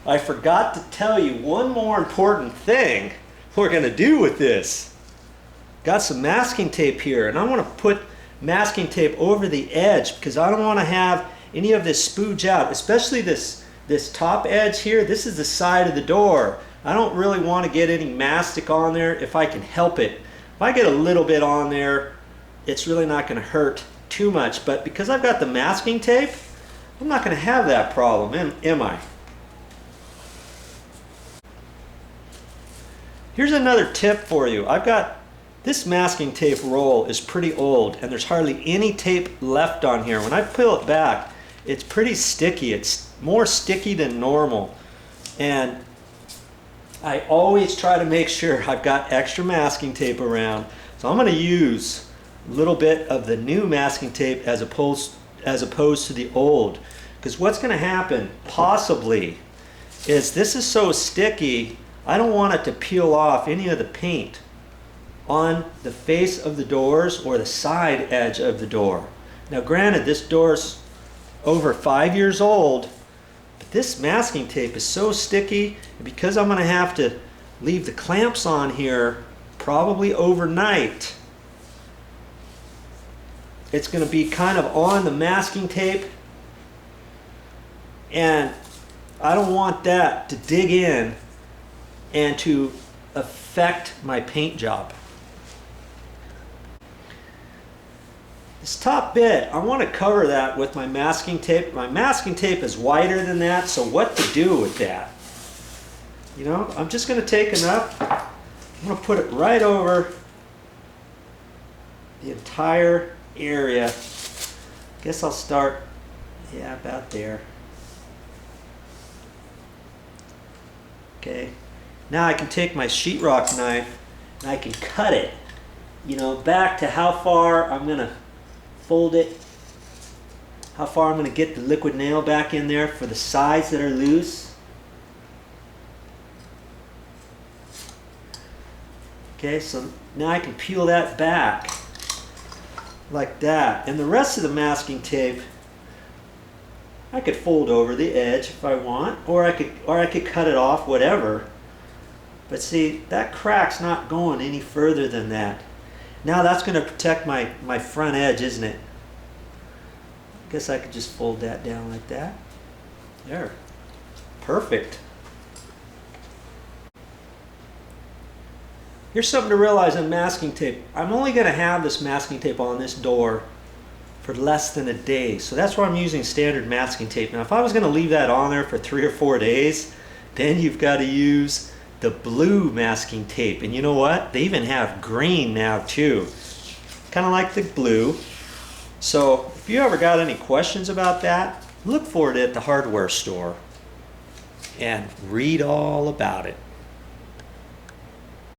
I forgot to tell you one more important thing we're going to do with this. Got some masking tape here, and I want to put masking tape over the edge because I don't want to have any of this spooge out, especially this top edge here. This is the side of the door. I don't really want to get any mastic on there if I can help it. If I get a little bit on there, it's really not going to hurt too much, but because I've got the masking tape, I'm not going to have that problem, am I? Here's another tip for you. I've got this masking tape roll is pretty old and there's hardly any tape left on here. When I peel it back, it's pretty sticky. It's more sticky than normal. And I always try to make sure I've got extra masking tape around. So I'm going to use a little bit of the new masking tape as opposed to the old. Because what's going to happen, possibly, is this is so sticky, I don't want it to peel off any of the paint on the face of the doors or the side edge of the door. Now granted, this door's over 5 years old, but this masking tape is so sticky, and because I'm going to have to leave the clamps on here probably overnight, it's going to be kind of on the masking tape, and I don't want that to dig in and to affect my paint job. This top bit, I want to cover that with my masking tape. My masking tape is wider than that, so what to do with that? You know, I'm just going to take enough. I'm going to put it right over the entire area. Guess I'll start, yeah, about there. Okay. Now I can take my sheetrock knife and I can cut it, you know, back to how far I'm going to fold it, how far I'm going to get the liquid nail back in there for the sides that are loose. Okay, so now I can peel that back like that. And the rest of the masking tape, I could fold over the edge if I want, or I could cut it off, whatever. But see, that crack's not going any further than that. Now that's going to protect my front edge, isn't it? I guess I could just fold that down like that. There. Perfect. Here's something to realize on masking tape. I'm only going to have this masking tape on this door for less than a day. So that's why I'm using standard masking tape. Now if I was going to leave that on there for 3 or 4 days, then you've got to use the blue masking tape. And you know what? They even have green now too. Kind of like the blue. So if you ever got any questions about that, look for it at the hardware store and read all about it.